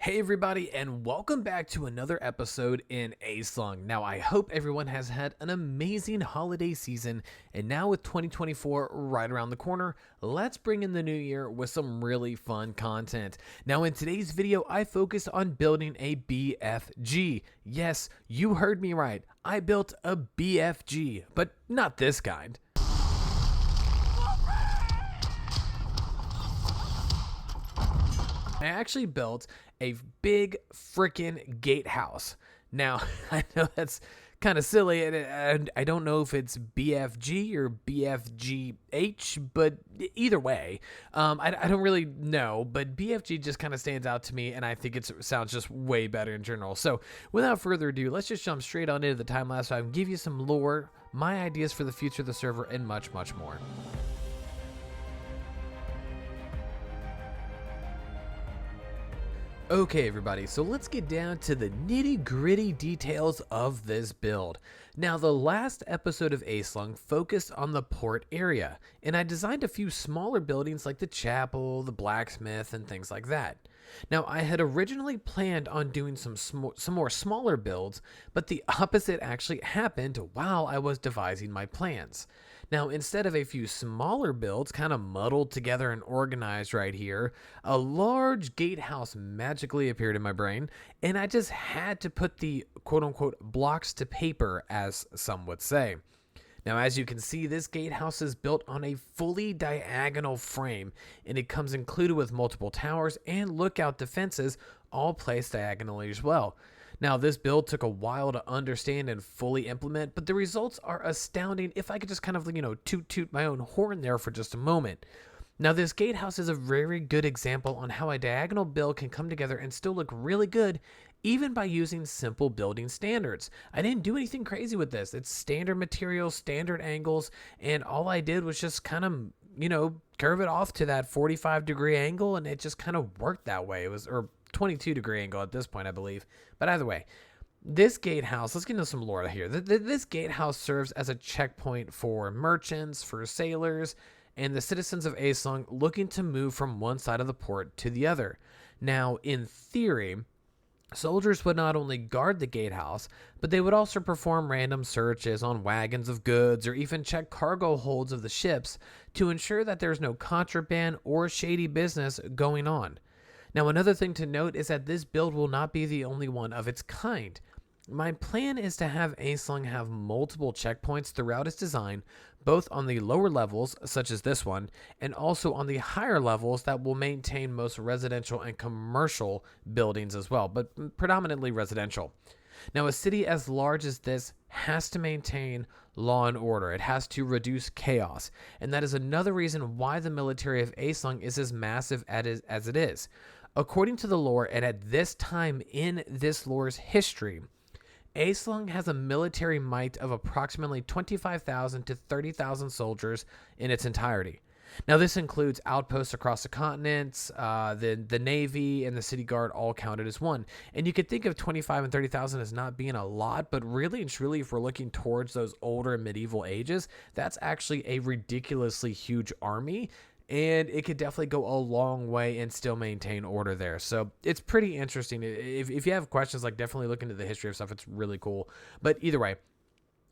Hey everybody, and welcome back to another episode in AESLUNG. Now, I hope everyone has had an amazing holiday season, and now with 2024 right around the corner, let's bring in the new year with some really fun content. Now, in today's video, I focused on building a BFG. Yes, you heard me right. I built a BFG, but not this kind. I actually built a big freaking gatehouse. Now, I know that's kind of silly, and I don't know if it's BFG or BFGH, but either way, I don't really know, but BFG just kind of stands out to me, and I think it sounds just way better in general. So, without further ado, let's just jump straight on into the time lapse so I can give you some lore, my ideas for the future of the server, and much, much more. Okay everybody, so let's get down to the nitty-gritty details of this build. Now, the last episode of AESLUNG focused on the port area, and I designed a few smaller buildings like the chapel, the blacksmith, and things like that. Now, I had originally planned on doing some more smaller builds, but the opposite actually happened while I was devising my plans. Now, instead of a few smaller builds kind of muddled together and organized right here, a large gatehouse magically appeared in my brain, and I just had to put the quote-unquote blocks to paper, as some would say. Now, as you can see, this gatehouse is built on a fully diagonal frame, and it comes included with multiple towers and lookout defenses, all placed diagonally as well. Now, this build took a while to understand and fully implement, but the results are astounding if I could just kind of, toot my own horn there for just a moment. Now, this gatehouse is a very good example on how a diagonal build can come together and still look really good, even by using simple building standards. I didn't do anything crazy with this. It's standard materials, standard angles, and all I did was just kind of, curve it off to that 45-degree angle, and it just kind of worked that way. It was, or 22-degree angle at this point, I believe. But either way, this gatehouse, let's get into some lore here. This gatehouse serves as a checkpoint for merchants, for sailors, and the citizens of AESLUNG looking to move from one side of the port to the other. Now, in theory, soldiers would not only guard the gatehouse, but they would also perform random searches on wagons of goods or even check cargo holds of the ships to ensure that there's no contraband or shady business going on. Now, another thing to note is that this build will not be the only one of its kind. My plan is to have AESLUNG have multiple checkpoints throughout its design, both on the lower levels, such as this one, and also on the higher levels that will maintain most residential and commercial buildings as well, but predominantly residential. Now, a city as large as this has to maintain law and order. It has to reduce chaos, and that is another reason why the military of AESLUNG is as massive as it is. According to the lore, and at this time in this lore's history, AESLUNG has a military might of approximately 25,000 to 30,000 soldiers in its entirety. Now, this includes outposts across the continents, the Navy, and the City Guard all counted as one. And you could think of 25 and 30,000 as not being a lot, but really and truly, if we're looking towards those older medieval ages, that's actually a ridiculously huge army. And it could definitely go a long way and still maintain order there. So it's pretty interesting. If you have questions, definitely look into the history of stuff. It's really cool. But either way,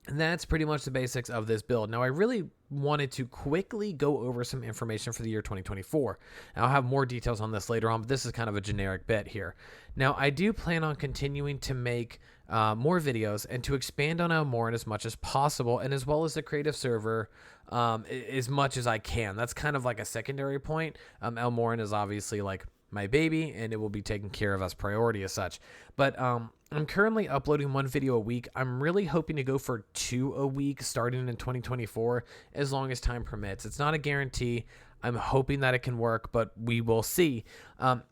that's pretty much the basics of this build. Now, I really wanted to quickly go over some information for the year 2024. Now, I'll have more details on this later on, but this is kind of a generic bit here. Now, I do plan on continuing to make more videos and to expand on Elmoran as much as possible, and as well as the creative server as much as I can. That's kind of like a secondary point. Elmoran is obviously my baby, and it will be taken care of as priority as such. But I'm currently uploading one video a week. I'm really hoping to go for 2 a week starting in 2024, as long as time permits. It's not a guarantee. I'm hoping that it can work, but we will see.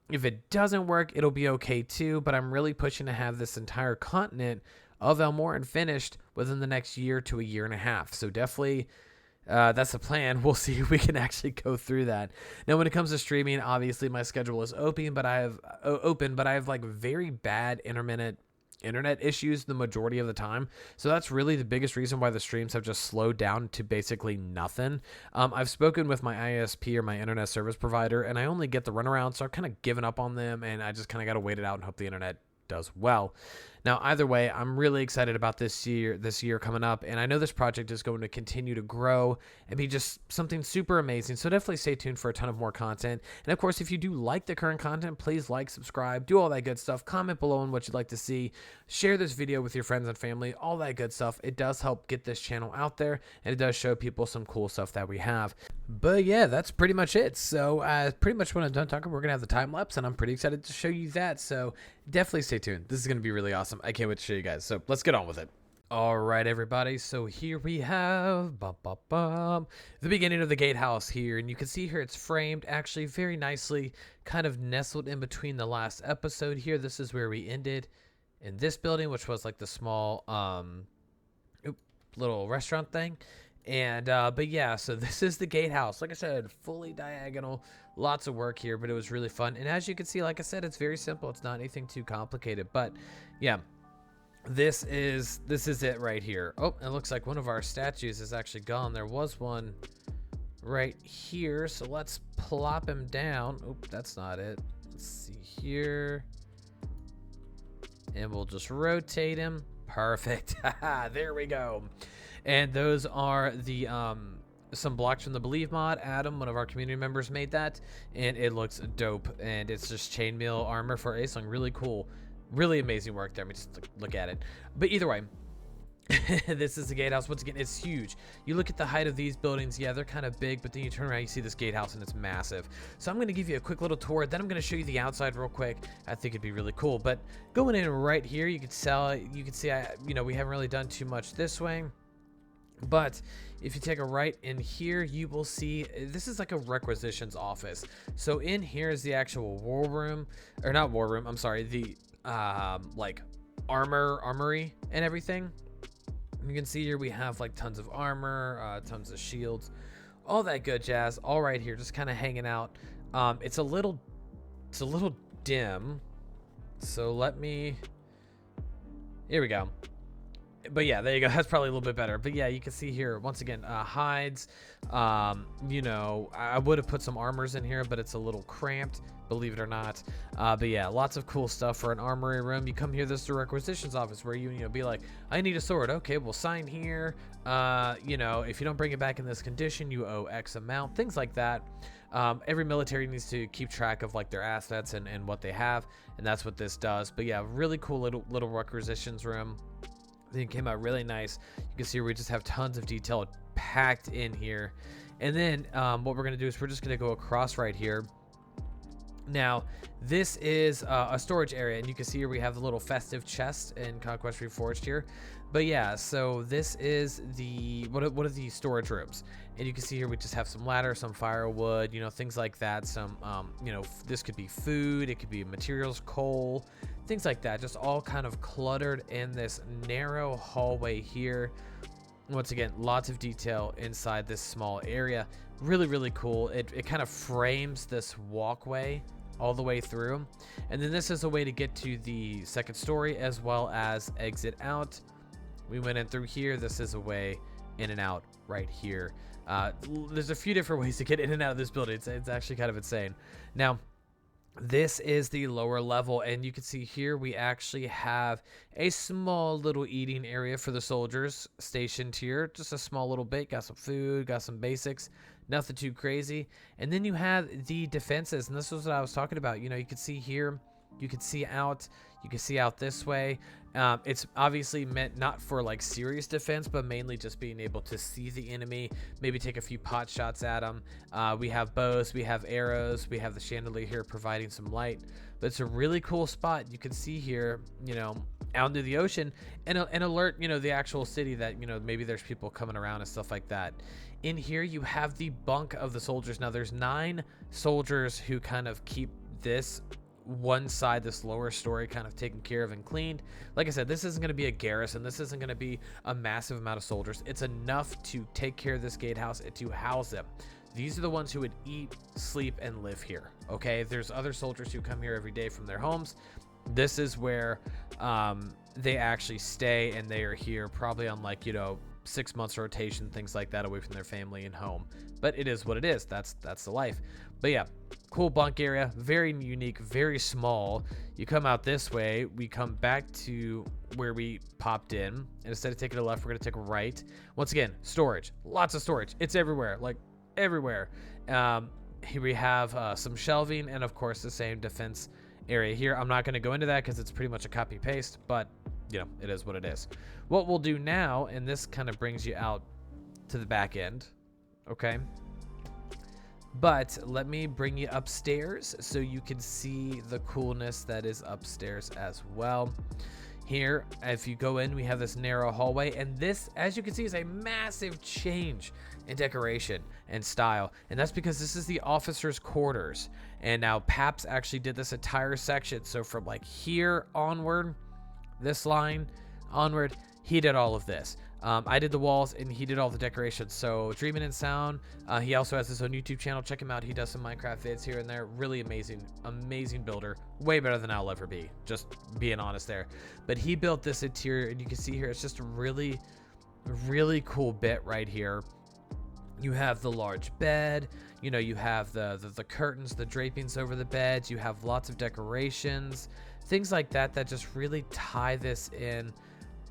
If it doesn't work, it'll be okay too, but I'm really pushing to have this entire continent of Elmoran finished within the next year to a year and a half. So definitely that's the plan. We'll see if we can actually go through that. Now, when it comes to streaming, obviously my schedule is open, but I have very bad intermittent internet issues the majority of the time. So that's really the biggest reason why the streams have just slowed down to basically nothing. I've spoken with my ISP or my internet service provider, and I only get the runaround, so I've kind of given up on them, and I just kind of got to wait it out and hope the internet does well. Now, either way, I'm really excited about this year coming up, and I know this project is going to continue to grow and be just something super amazing. So definitely stay tuned for a ton of more content. And of course, if you do like the current content, please like, subscribe, do all that good stuff. Comment below on what you'd like to see. Share this video with your friends and family, all that good stuff. It does help get this channel out there, and it does show people some cool stuff that we have. But yeah, that's pretty much it. So pretty much when I'm done talking, we're going to have the time lapse, and I'm pretty excited to show you that. So definitely stay tuned. This is going to be really awesome. I can't wait to show you guys. So let's get on with it. All right, everybody. So here we have the beginning of the gatehouse here. And you can see here it's framed actually very nicely, kind of nestled in between the last episode here. This is where we ended in this building, which was like the small little restaurant thing. And but yeah, so this is the gatehouse. Like I said, fully diagonal, lots of work here, but it was really fun. And as you can see, like I said, it's very simple. It's not anything too complicated, but yeah, this is it right here. Oh, it looks like one of our statues is actually gone. There was one right here, so let's plop him down. Oh, that's not it. Let's see here, and we'll just rotate him. Perfect. There we go. And those are the some blocks from the Believe mod. Adam, one of our community members, made that, and it looks dope. And it's just chainmail armor for AESLUNG. Really cool, really amazing work there. Let me just look at it. But either way, this is the gatehouse. Once again, it's huge. You look at the height of these buildings, yeah, they're kind of big, but then you turn around, you see this gatehouse, and it's massive. So I'm going to give you a quick little tour, then I'm going to show you the outside real quick. I think it'd be really cool. But going in right here, you can see, we haven't really done too much this way. But if you take a right in here, you will see this is like a requisitions office. So in here is the actual war room, or not war room, I'm sorry, the like armory and everything. You can see here we have like tons of armor, tons of shields, all that good jazz, all right here, just kind of hanging out. It's a little dim, so here we go. But yeah, there you go. That's probably a little bit better. But yeah, you can see here once again, hides. I would have put some armors in here, but it's a little cramped, believe it or not. But yeah, lots of cool stuff for an armory room. You come here, this is the requisitions office where you be like, I need a sword. Okay, we'll sign here. If you don't bring it back in this condition, you owe X amount. Things like that. Every military needs to keep track of like their assets and what they have, and that's what this does. But yeah, really cool little requisitions room. I think it came out really nice. You can see we just have tons of detail packed in here. And then what we're going to do is we're just going to go across right here. Now, this is a storage area, and you can see here we have the little festive chest in Conquest Reforged here. But yeah, so this is one of the storage rooms, and you can see here we just have some ladder, some firewood, things like that. Some this could be food, it could be materials, coal, things like that, just all kind of cluttered in this narrow hallway here. Once again, lots of detail inside this small area. Really, really cool. It kind of frames this walkway all the way through. And then this is a way to get to the second story as well as exit out. We went in through here. This is a way in and out right here. There's a few different ways to get in and out of this building. It's actually kind of insane. Now, this is the lower level, and you can see here we actually have a small little eating area for the soldiers stationed here. Just a small little bit. Got some food, got some basics, nothing too crazy. And then you have the defenses, and this is what I was talking about. You can see here, you can see out this way. It's obviously meant not for like serious defense, but mainly just being able to see the enemy, maybe take a few pot shots at them. We have bows, we have arrows, we have the chandelier here providing some light. But it's a really cool spot. You can see here, out into the ocean and alert, the actual city that, maybe there's people coming around and stuff like that. In here, you have the bunk of the soldiers. Now, there's 9 soldiers who kind of keep this one side, this lower story, kind of taken care of and cleaned. Like I said, this isn't going to be a garrison. This isn't going to be a massive amount of soldiers. It's enough to take care of this gatehouse and to house them. These are the ones who would eat, sleep, and live here. Okay, there's other soldiers who come here every day from their homes. This is where they actually stay, and they are here probably on like, 6 months rotation, things like that, away from their family and home. But it is what it is. That's the life. But yeah, cool bunk area, very unique, very small. You come out this way, we come back to where we popped in, and instead of taking a left, we're gonna take a right. Once again, storage, lots of storage. It's everywhere, like everywhere. Here we have some shelving, and of course the same defense area here. I'm not going to go into that because it's pretty much a copy paste, but it is what it is. What we'll do now, and this kind of brings you out to the back end, okay? But let me bring you upstairs so you can see the coolness that is upstairs as well. Here, if you go in, we have this narrow hallway, and this, as you can see, is a massive change in decoration and style, and that's because this is the officers' quarters. And now Paps actually did this entire section, so from like here onward, this line onward, he did all of this. I did the walls, and he did all the decorations. So Dreamin' in Sound, he also has his own YouTube channel. Check him out. He does some Minecraft vids here and there. Really amazing builder. Way better than I'll ever be, just being honest there. But he built this interior, and you can see here, it's just a really cool bit right here. You have the large bed, you have the curtains, the drapings over the beds. You have lots of decorations, things like that just really tie this in.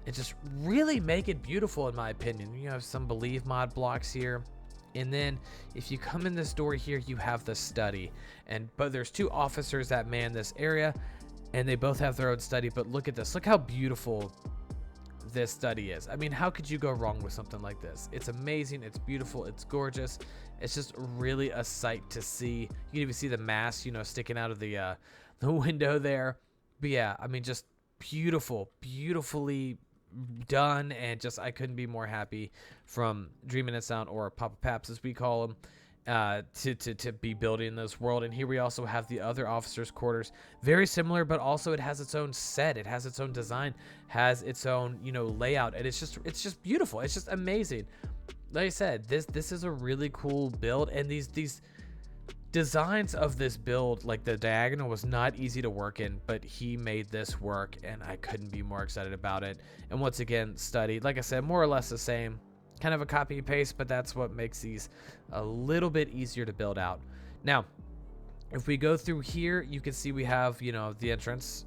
It just really make it beautiful, in my opinion. You have some Believe mod blocks here. And then if you come in this door here, you have the study. But there's 2 officers that man this area, and they both have their own study. But look at this. Look how beautiful this study is. I mean, how could you go wrong with something like this? It's amazing. It's beautiful. It's gorgeous. It's just really a sight to see. You can even see the mask, sticking out of the window there. But yeah, I mean, just beautifully done, and just I couldn't be more happy from Dreamin' in Sound, or Papa Paps as we call him, to be building this world. And here we also have the other officers' quarters, very similar, but also it has its own set, it has its own design, has its own layout, and it's just beautiful. It's just amazing. Like I said, this is a really cool build, and these designs of this build, like the diagonal, was not easy to work in, but he made this work, and I couldn't be more excited about it. And once again, studied, like I said, more or less the same, kind of a copy paste, but that's what makes these a little bit easier to build out. Now, if we go through here, you can see we have, the entrance,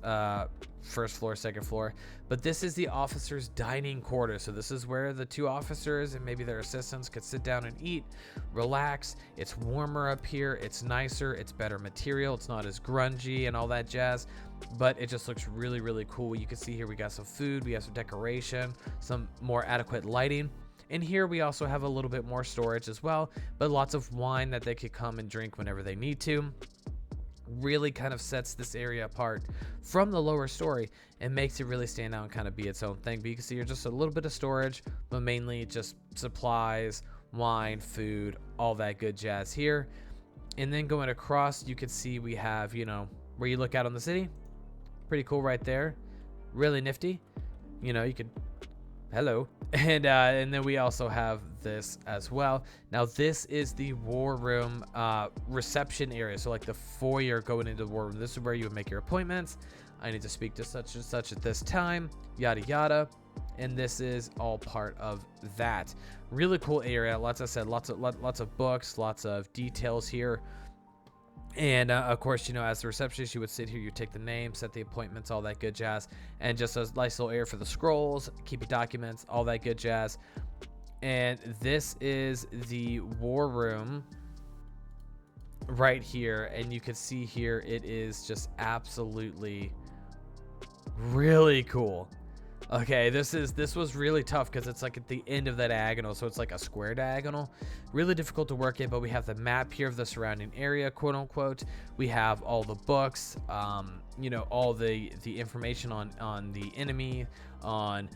first floor, second floor, but this is the officers' dining quarters. So this is where the 2 officers and maybe their assistants could sit down and eat, relax. It's warmer up here. It's nicer. It's better material. It's not as grungy and all that jazz, but it just looks really cool. You can see here we got some food, we have some decoration, some more adequate lighting. And here we also have a little bit more storage as well, but lots of wine that they could come and drink whenever they need to. Really kind of sets this area apart from the lower story and makes it really stand out and kind of be its own thing. But you can see here just a little bit of storage, but mainly just supplies, wine, food, all that good jazz here. And then going across, you can see we have, where you look out on the city. Pretty cool right there. Really nifty. You could, hello. And then we also have this as well. Now this is the war room reception area, so like the foyer going into the war room. This is where you would make your appointments. I need to speak to such and such at this time, yada yada. And this is all part of that. Really cool area. Lots of books, lots of details here. And of course, as the receptionist, you would sit here, you take the name, set the appointments, all that good jazz, and just a nice little area for the scrolls, keep your documents, all that good jazz. And this is the war room right here, and you can see here it is just absolutely really cool. Okay, this was really tough because it's like at the end of that diagonal, so it's like a square diagonal. Really difficult to work in, but we have the map here of the surrounding area, quote unquote. We have all the books, all the information on the enemy, on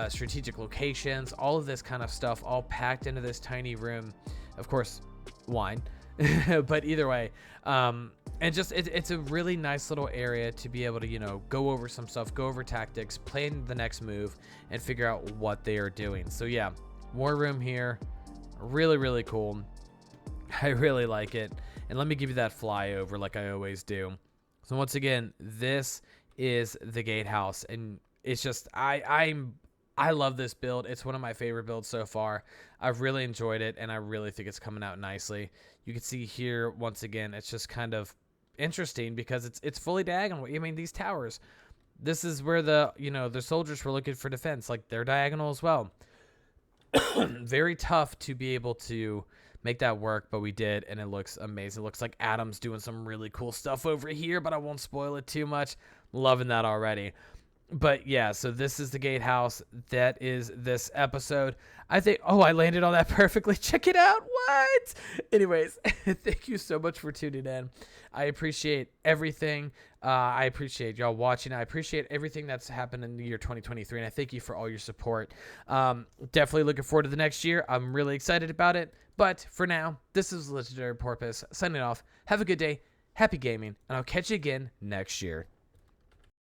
strategic locations, all of this kind of stuff, all packed into this tiny room. Of course, wine. But either way, and just it's a really nice little area to be able to go over some stuff, go over tactics, plan the next move, and figure out what they are doing. So yeah, war room here, really cool. I really like it. And let me give you that flyover like I always do. So once again, this is the gatehouse, and it's just I love this build. It's one of my favorite builds so far. I've really enjoyed it, and I really think it's coming out nicely. You can see here once again, it's just kind of interesting because it's fully diagonal. I mean, these towers, this is where the soldiers were looking for defense, like they're diagonal as well. Very tough to be able to make that work, but we did, and it looks amazing. It looks like Adam's doing some really cool stuff over here, but I won't spoil it too much. Loving that already. But yeah, so this is the gatehouse. That is this episode. I think, I landed on that perfectly. Check it out. What? Anyways, thank you so much for tuning in. I appreciate everything. I appreciate y'all watching. I appreciate everything that's happened in the year 2023, and I thank you for all your support. Definitely looking forward to the next year. I'm really excited about it. But for now, this is Legendary Porpoise signing off. Have a good day. Happy gaming, and I'll catch you again next year.